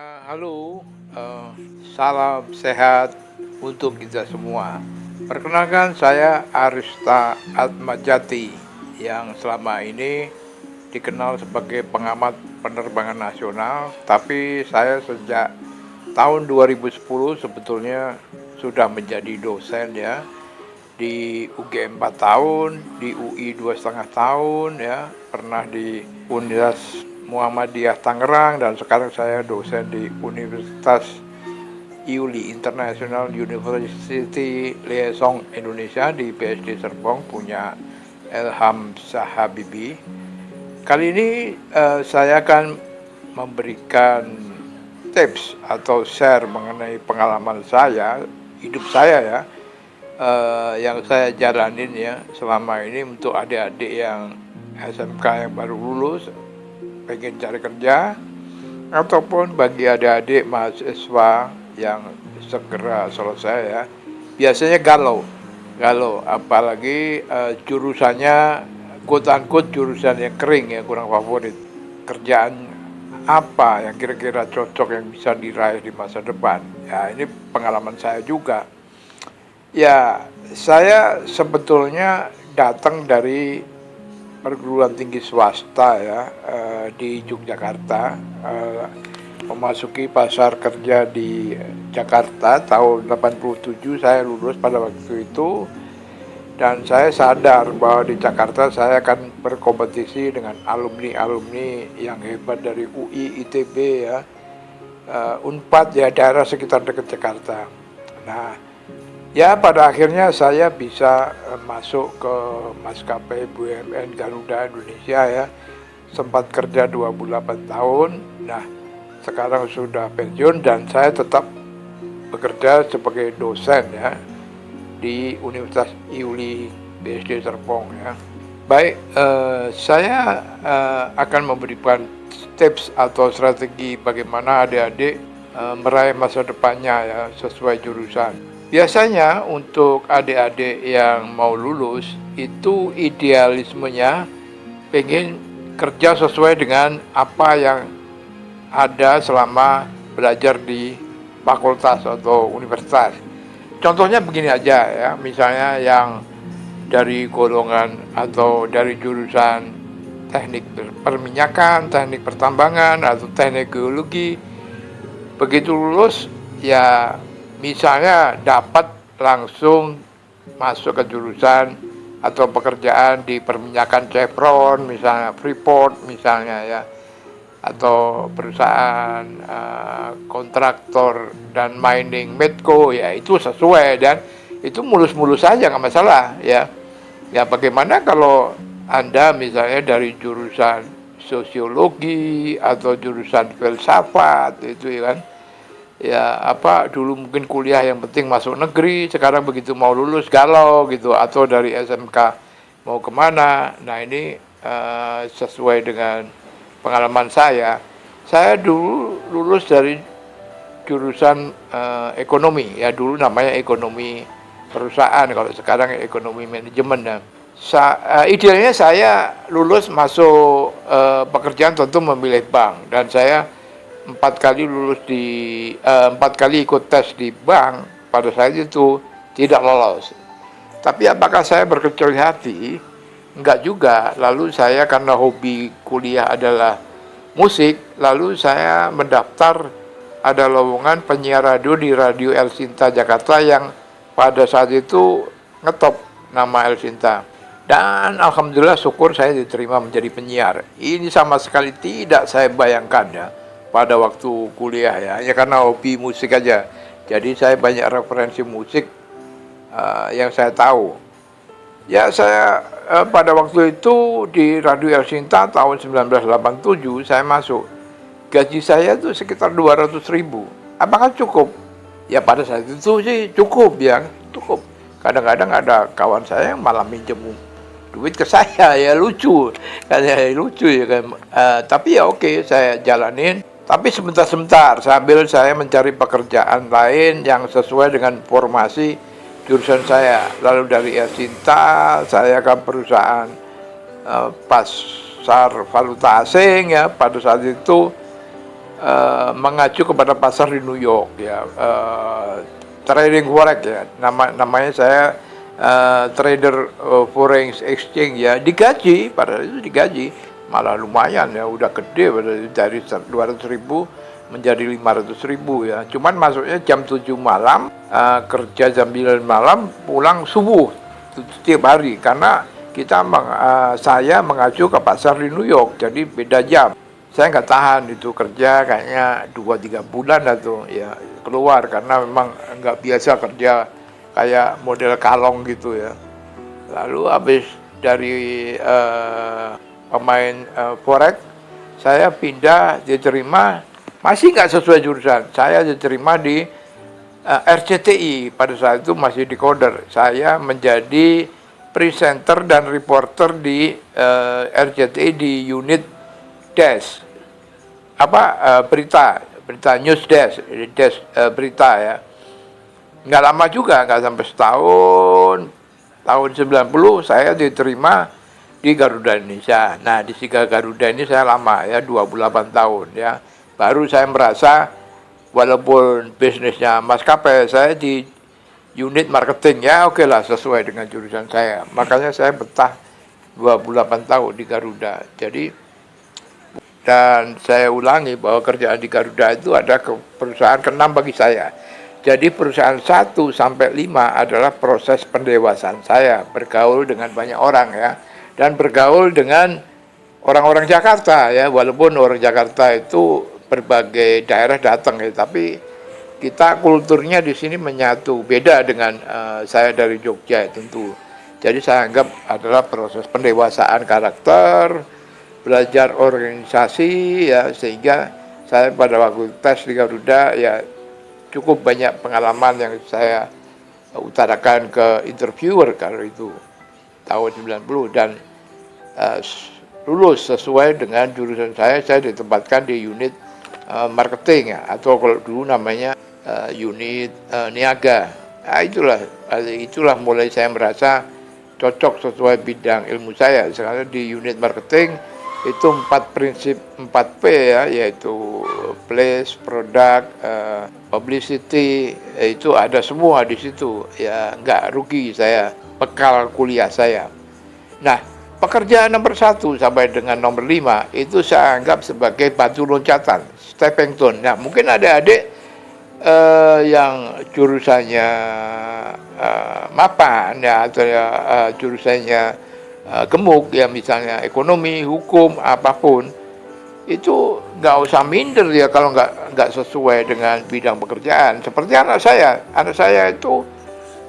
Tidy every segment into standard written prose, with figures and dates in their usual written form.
Halo, salam sehat untuk kita semua. Perkenalkan saya Arista Atmajati yang selama ini dikenal sebagai pengamat penerbangan nasional, tapi saya sejak tahun 2010 sebetulnya sudah menjadi dosen ya di UGM 4 tahun, di UI 2,5 tahun ya, pernah di Universitas Muhammadiyah Tangerang, dan sekarang saya dosen di Universitas IULI International University Liaison Indonesia di BSD Serpong, punya Elham Sahabibi. Kali ini saya akan memberikan tips atau share mengenai pengalaman saya, hidup saya ya, yang saya jalanin ya selama ini untuk adik-adik yang SMK yang baru lulus pengen cari kerja, ataupun bagi adik-adik mahasiswa yang segera selesai ya. Biasanya galau apalagi jurusannya quote unquote jurusan yang kering ya, kurang favorit. Kerjaan apa yang kira-kira cocok yang bisa diraih di masa depan ya, ini pengalaman saya juga. Ya, saya sebetulnya datang dari perguruan tinggi swasta ya, di Yogyakarta, memasuki pasar kerja di Jakarta tahun 87. Saya lulus pada waktu itu, dan saya sadar bahwa di Jakarta saya akan berkompetisi dengan alumni-alumni yang hebat dari UI, ITB ya, Unpad ya, daerah sekitar dekat Jakarta. Nah, ya pada akhirnya saya bisa masuk ke maskapai BUMN Garuda Indonesia ya. Sempat kerja 28 tahun. Nah, sekarang sudah pensiun dan saya tetap bekerja sebagai dosen ya di Universitas IULI BSD Serpong ya. Baik, saya akan memberikan tips atau strategi bagaimana adik-adik meraih masa depannya ya sesuai jurusan. Biasanya untuk adik-adik yang mau lulus itu idealismenya pengen kerja sesuai dengan apa yang ada selama belajar di fakultas atau universitas. Contohnya begini aja ya, misalnya yang dari golongan atau dari jurusan teknik perminyakan, teknik pertambangan, atau teknik geologi, begitu lulus ya misalnya dapat langsung masuk ke jurusan atau pekerjaan di perminyakan Chevron, misalnya Freeport misalnya ya, atau perusahaan kontraktor dan mining Medco ya, itu sesuai dan itu mulus-mulus saja, nggak masalah ya. Ya bagaimana kalau Anda misalnya dari jurusan sosiologi atau jurusan filsafat itu ya kan, ya apa dulu mungkin kuliah yang penting masuk negeri, sekarang begitu mau lulus galau gitu, atau dari SMK mau kemana. Nah ini sesuai dengan pengalaman saya. Saya dulu lulus dari jurusan ekonomi ya, dulu namanya ekonomi perusahaan, kalau sekarang ekonomi manajemen ya. Idealnya saya lulus masuk pekerjaan tentu memilih bank, dan saya 4 kali ikut tes di bank, pada saat itu tidak lolos. Tapi apakah saya berkecil hati? Enggak juga. Lalu saya karena hobi kuliah adalah musik, lalu saya mendaftar, ada lowongan penyiar radio di Radio El Sinta Jakarta yang pada saat itu ngetop nama El Sinta. Dan alhamdulillah syukur saya diterima menjadi penyiar. Ini sama sekali tidak saya bayangkan ya pada waktu kuliah ya, karena hobi musik aja. Jadi saya banyak referensi musik yang saya tahu. Ya saya pada waktu itu di Radio El Sinta tahun 1987 saya masuk. Gaji saya tuh sekitar 200.000. Apakah cukup? Ya pada saat itu sih cukup ya, cukup. Kadang-kadang ada kawan saya yang malah minjem duit ke saya, ya lucu, kayak lucu ya kan. Tapi ya oke, saya jalanin. Tapi sebentar-sebentar sambil saya mencari pekerjaan lain yang sesuai dengan formasi jurusan saya. Lalu dari Sinta saya ke perusahaan pasar valuta asing ya. Pada saat itu mengacu kepada pasar di New York ya, trading forex ya, namanya saya trader foreign exchange ya, digaji, padahal itu digaji malah lumayan ya, udah gede dari 200.000 menjadi 500.000 ya. Cuman masuknya jam 7 malam, kerja jam 9 malam, pulang subuh setiap hari karena saya mengacu ke pasar di New York, jadi beda jam. Saya nggak tahan itu kerja kayaknya 2-3 bulan atau ya keluar karena memang nggak biasa kerja kayak model kalong gitu ya. Lalu habis dari pemain forex, saya pindah diterima, masih nggak sesuai jurusan. Saya diterima di RCTI, pada saat itu masih decoder. Saya menjadi presenter dan reporter di RCTI di unit desk berita news desk berita ya. Nggak lama juga, nggak sampai setahun. Tahun 90 saya diterima di Garuda Indonesia. Nah, di Garuda ini saya lama ya, 28 tahun ya. Baru saya merasa walaupun bisnisnya maskapai, saya di unit marketing ya, oke lah, sesuai dengan jurusan saya. Makanya saya betah 28 tahun di Garuda. Jadi, dan saya ulangi bahwa kerjaan di Garuda itu ada perusahaan ke-6 bagi saya. Jadi perusahaan 1 sampai 5 adalah proses pendewasaan saya, bergaul dengan banyak orang ya, dan bergaul dengan orang-orang Jakarta ya, walaupun orang Jakarta itu berbagai daerah datang ya, tapi kita kulturnya di sini menyatu, beda dengan saya dari Jogja tentu. Jadi saya anggap adalah proses pendewasaan karakter, belajar organisasi ya, sehingga saya pada waktu tes di Garuda ya cukup banyak pengalaman yang saya utarakan ke interviewer kalau itu tahun 90, dan lulus sesuai dengan jurusan saya ditempatkan di unit marketing ya, atau kalau dulu namanya unit niaga. Nah, itulah mulai saya merasa cocok sesuai bidang ilmu saya. Sekarang di unit marketing itu 4 prinsip 4P ya, yaitu place, product, publicity, itu ada semua di situ ya, nggak rugi saya, bekal kuliah saya. Nah, pekerjaan nomor 1 sampai dengan nomor 5 itu saya anggap sebagai batu loncatan, stepping stone. Nah, mungkin ada adik yang jurusannya mapan ya, atau jurusannya gemuk ya, misalnya ekonomi, hukum, apapun, itu nggak usah minder ya kalau nggak sesuai dengan bidang pekerjaan. Seperti anak saya itu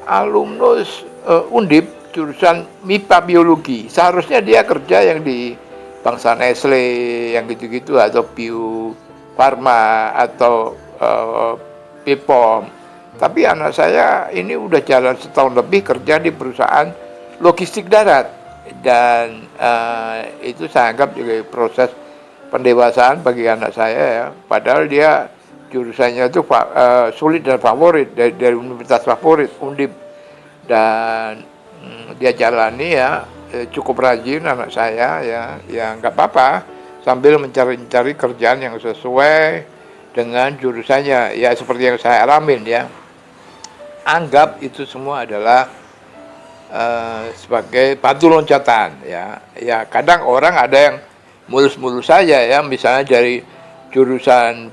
alumnus Undip jurusan MIPA biologi. Seharusnya dia kerja yang di bangsa Nestle yang gitu-gitu, atau Bio Farma, atau Bepom. Tapi anak saya ini udah jalan setahun lebih kerja di perusahaan logistik darat, dan itu saya anggap juga proses pendewasaan bagi anak saya ya. Padahal dia jurusannya itu sulit dan favorit, dari universitas favorit Undip, dan dia jalani ya, cukup rajin anak saya ya nggak apa-apa, sambil mencari kerjaan yang sesuai dengan jurusannya ya, seperti yang saya alamin ya. Anggap itu semua adalah sebagai batu loncatan ya. Ya kadang orang ada yang mulus-mulus saja ya, misalnya dari jurusan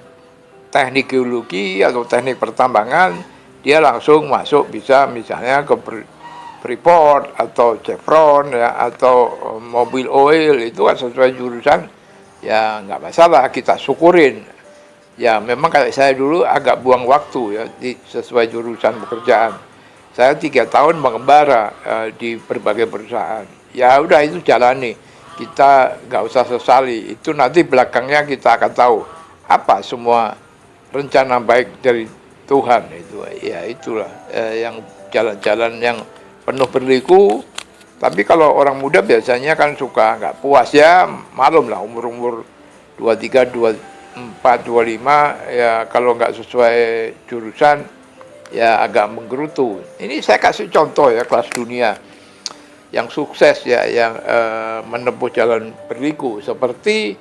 teknik geologi atau teknik pertambangan, dia langsung masuk bisa misalnya ke Freeport atau Chevron ya, atau mobil oil, itu kan sesuai jurusan ya, nggak masalah, kita syukurin ya. Memang kayak saya dulu agak buang waktu ya sesuai jurusan pekerjaan. Saya 3 tahun mengembara di berbagai perusahaan. Ya udah, itu jalani. Kita nggak usah sesali. Itu nanti belakangnya kita akan tahu apa semua rencana baik dari Tuhan itu. Ya itulah yang jalan-jalan yang penuh berliku. Tapi kalau orang muda biasanya kan suka nggak puas ya, malum lah, umur 23, 24, 25 ya, kalau nggak sesuai jurusan ya agak menggerutu. Ini saya kasih contoh ya, kelas dunia yang sukses ya, yang menempuh jalan berliku, seperti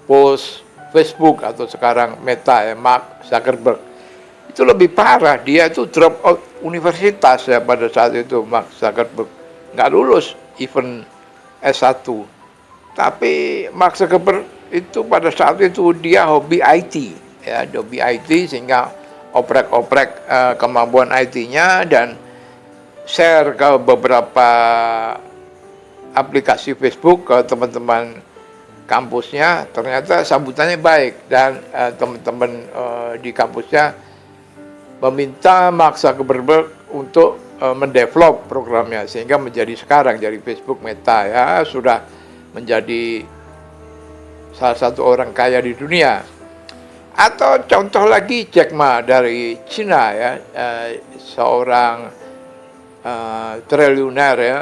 bos Facebook atau sekarang Meta ya, Mark Zuckerberg. Itu lebih parah, dia itu drop out universitas ya pada saat itu, Mark Zuckerberg. Nggak lulus even S1. Tapi Mark Zuckerberg itu pada saat itu dia hobi IT, ya, hobi IT sehingga oprek-oprek kemampuan IT-nya dan share ke beberapa aplikasi Facebook ke teman-teman kampusnya. Ternyata sambutannya baik dan teman-teman di kampusnya meminta Mark Zuckerberg untuk mendevelop programnya sehingga menjadi sekarang jadi Facebook Meta ya, sudah menjadi salah satu orang kaya di dunia. Atau contoh lagi Jack Ma dari Cina ya, seorang triliuner ya,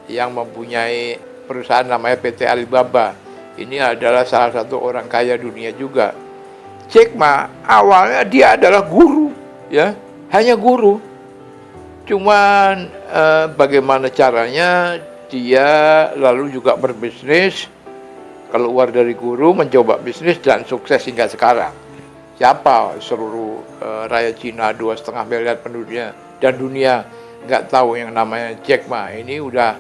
yang mempunyai perusahaan namanya PT Alibaba. Ini adalah salah satu orang kaya dunia juga. Jack Ma awalnya dia adalah guru ya, hanya guru. Cuman bagaimana caranya dia lalu juga berbisnis, keluar dari guru mencoba bisnis dan sukses hingga sekarang. Siapa seluruh rakyat Cina 2,5 miliar penduduknya dan dunia nggak tahu yang namanya Jack Ma. Ini udah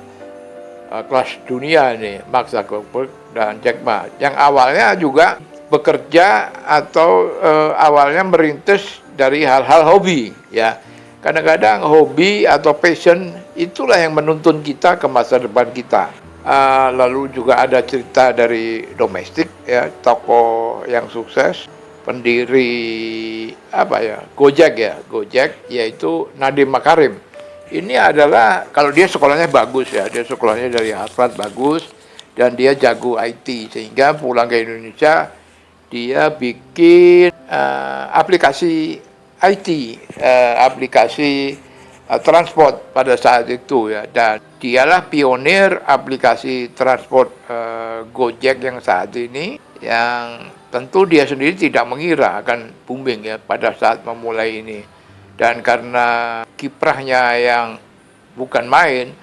kelas dunia nih, Mark Zuckerberg dan Jack Ma. Yang awalnya juga bekerja atau awalnya merintis dari hal-hal hobi ya. Kadang-kadang hobi atau passion itulah yang menuntun kita ke masa depan kita. Lalu juga ada cerita dari domestik ya, tokoh yang sukses, pendiri Gojek yaitu Nadiem Makarim. Ini adalah kalau dia sekolahnya bagus ya, dia sekolahnya dari Harvard bagus dan dia jago IT sehingga pulang ke Indonesia dia bikin aplikasi IT, aplikasi transport pada saat itu ya, dan dialah pionir aplikasi transport Gojek yang saat ini, yang tentu dia sendiri tidak mengira akan booming ya pada saat memulai ini. Dan karena kiprahnya yang bukan main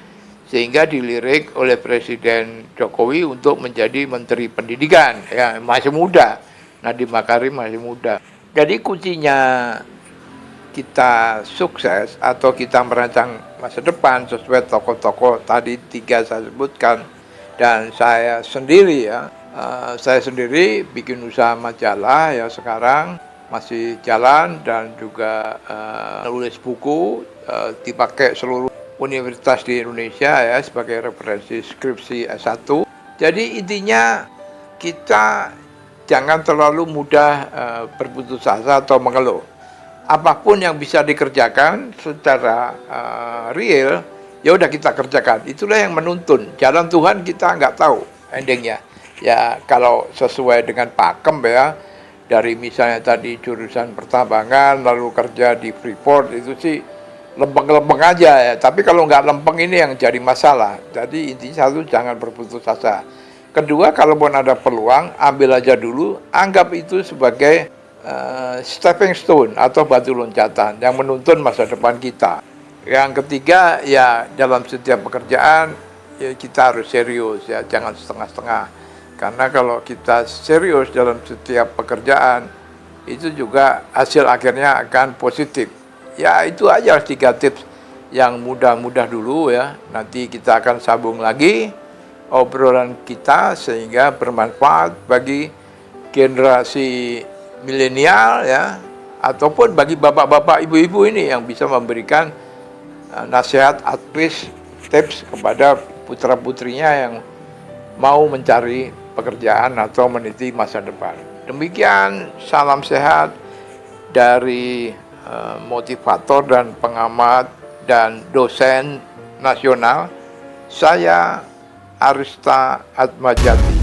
sehingga dilirik oleh Presiden Jokowi untuk menjadi Menteri Pendidikan ya, masih muda. Nadiem Makarim masih muda. Jadi kuncinya kita sukses atau kita merancang masa depan sesuai tokoh-tokoh tadi 3 saya sebutkan, dan saya sendiri ya, saya sendiri bikin usaha majalah ya, sekarang masih jalan dan juga nulis buku, dipakai seluruh universitas di Indonesia ya sebagai referensi skripsi S1. Jadi intinya kita jangan terlalu mudah berputus asa atau mengeluh. Apapun yang bisa dikerjakan secara real, ya udah kita kerjakan. Itulah yang menuntun. Jalan Tuhan kita nggak tahu endingnya. Ya kalau sesuai dengan pakem ya, dari misalnya tadi jurusan pertambangan lalu kerja di Freeport, itu sih lempeng-lempeng aja ya. Tapi kalau nggak lempeng ini yang jadi masalah. Jadi intinya satu, jangan berputus asa. Kedua, kalaupun ada peluang, ambil aja dulu, anggap itu sebagai stepping stone atau batu loncatan yang menuntun masa depan kita. Yang ketiga, ya dalam setiap pekerjaan ya kita harus serius ya, jangan setengah-setengah. Karena kalau kita serius dalam setiap pekerjaan, itu juga hasil akhirnya akan positif. Ya itu aja 3 tips yang mudah-mudah dulu ya. Nanti kita akan sambung lagi obrolan kita sehingga bermanfaat bagi generasi milenial ya, ataupun bagi bapak-bapak, ibu-ibu ini yang bisa memberikan nasihat, advice, tips kepada putra-putrinya yang mau mencari pekerjaan atau meniti masa depan. Demikian, salam sehat dari motivator dan pengamat dan dosen nasional. Saya Arista Atmajati.